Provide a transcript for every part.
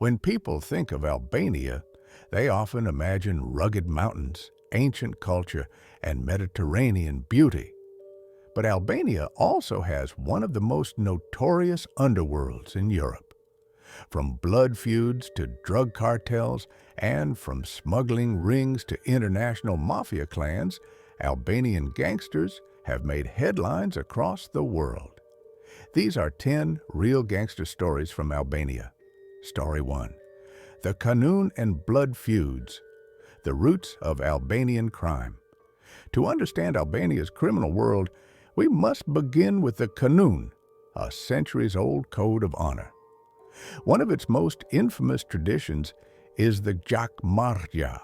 When people think of Albania, they often imagine rugged mountains, ancient culture, and Mediterranean beauty. But Albania also has one of the most notorious underworlds in Europe. From blood feuds to drug cartels, and from smuggling rings to international mafia clans, Albanian gangsters have made headlines across the world. These are 10 real gangster stories from Albania. Story 1. The Kanun and Blood Feuds, the roots of Albanian crime. To understand Albania's criminal world, we must begin with the Kanun, a centuries-old code of honor. One of its most infamous traditions is the Gjakmarja,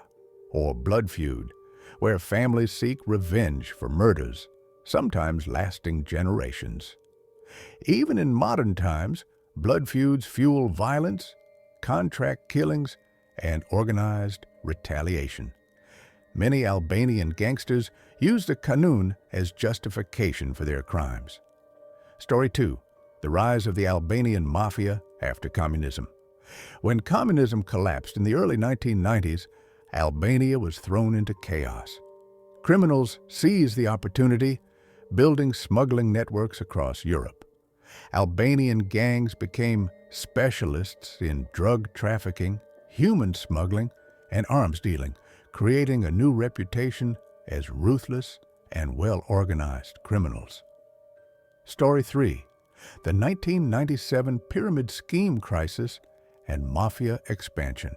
or blood feud, where families seek revenge for murders, sometimes lasting generations. Even in modern times, blood feuds fuel violence, contract killings, and organized retaliation. Many Albanian gangsters use the Kanun as justification for their crimes. Story 2. The rise of the Albanian mafia after communism. When communism collapsed in the early 1990s, Albania was thrown into chaos. Criminals seized the opportunity, building smuggling networks across Europe. Albanian gangs became specialists in drug trafficking, human smuggling, and arms dealing, creating a new reputation as ruthless and well-organized criminals. Story 3. The 1997 pyramid scheme crisis and mafia expansion.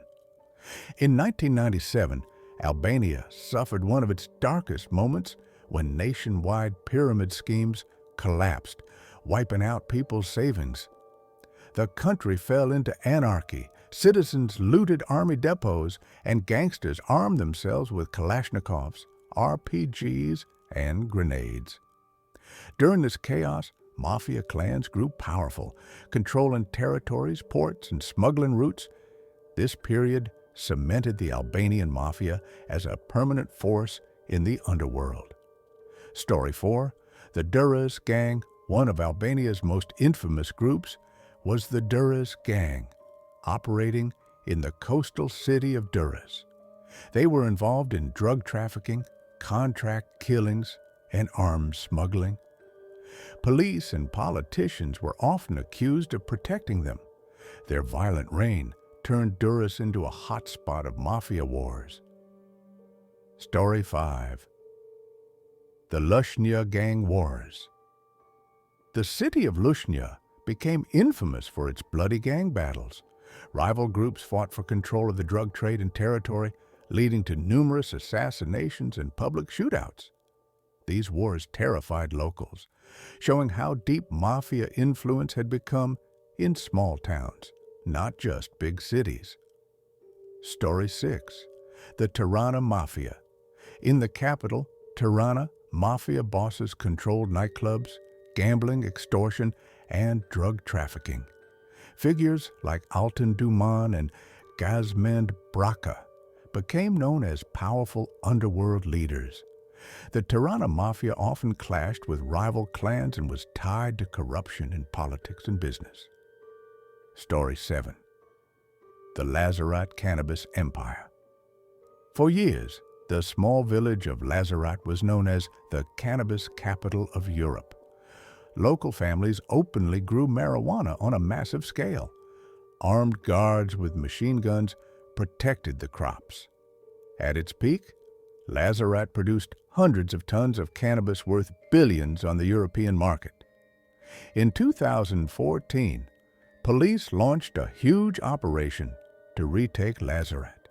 In 1997, Albania suffered one of its darkest moments when nationwide pyramid schemes collapsed, wiping out people's savings. The country fell into anarchy. Citizens looted army depots, and gangsters armed themselves with Kalashnikovs, RPGs, and grenades. During this chaos, mafia clans grew powerful, controlling territories, ports, and smuggling routes. This period cemented the Albanian mafia as a permanent force in the underworld. Story 4. The Durrës Gang. One of Albania's most infamous groups was the Durrës Gang, operating in the coastal city of Durrës. They were involved in drug trafficking, contract killings, and arms smuggling. Police and politicians were often accused of protecting them. Their violent reign turned Durrës into a hotspot of mafia wars. Story 5. The Lushnja Gang Wars. The city of Lushnja became infamous for its bloody gang battles. Rival groups fought for control of the drug trade and territory, leading to numerous assassinations and public shootouts. These wars terrified locals, showing how deep mafia influence had become in small towns, not just big cities. Story 6. The Tirana Mafia. In the capital, Tirana, mafia bosses controlled nightclubs, gambling, extortion, and drug trafficking. Figures like Altan Duman and Gazmend Braka became known as powerful underworld leaders. The Tirana Mafia often clashed with rival clans and was tied to corruption in politics and business. Story 7. The Lazarat Cannabis Empire. For years, the small village of Lazarat was known as the cannabis capital of Europe. Local families openly grew marijuana on a massive scale. Armed guards with machine guns protected the crops. At its peak, Lazarat produced hundreds of tons of cannabis worth billions on the European market. In 2014, police launched a huge operation to retake Lazarat,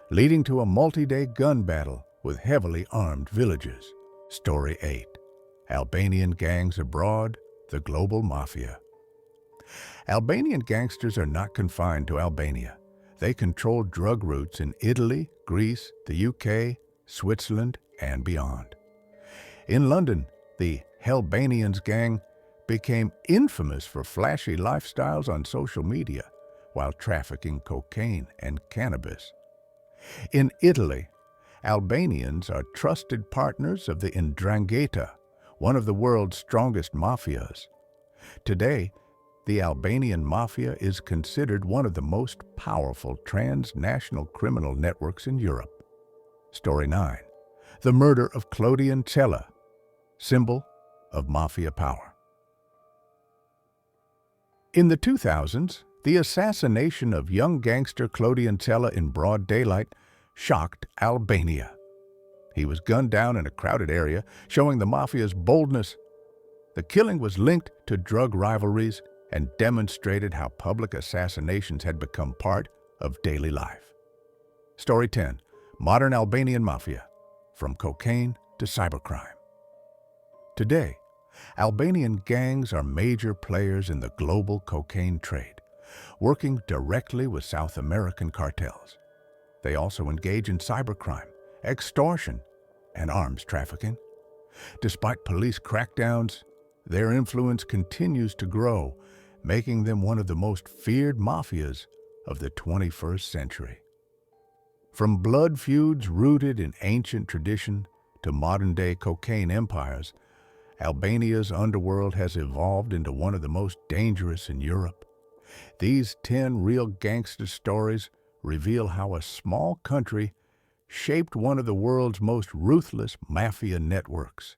leading to a multi-day gun battle with heavily armed villagers. Story 8. Albanian gangs abroad, the global mafia. Albanian gangsters are not confined to Albania. They control drug routes in Italy, Greece, the UK, Switzerland, and beyond. In London, the Hellbanians gang became infamous for flashy lifestyles on social media while trafficking cocaine and cannabis. In Italy, Albanians are trusted partners of the 'Ndrangheta, one of the world's strongest mafias. Today, The Albanian Mafia is considered one of the most powerful transnational criminal networks in Europe. Story 9. The murder of Clodion Cella, symbol of Mafia power. In the 2000s, the assassination of young gangster Clodion Cella in broad daylight shocked Albania. He was gunned down in a crowded area, showing the Mafia's boldness. The killing was linked to drug rivalries and demonstrated how public assassinations had become part of daily life. Story 10. Modern Albanian Mafia, from cocaine to cybercrime. Today, Albanian gangs are major players in the global cocaine trade, working directly with South American cartels. They also engage in cybercrime, extortion, and arms trafficking. Despite police crackdowns, their influence continues to grow, making them one of the most feared mafias of the 21st century. From blood feuds rooted in ancient tradition to modern-day cocaine empires, Albania's underworld has evolved into one of the most dangerous in Europe. These 10 real gangster stories reveal how a small country shaped one of the world's most ruthless mafia networks.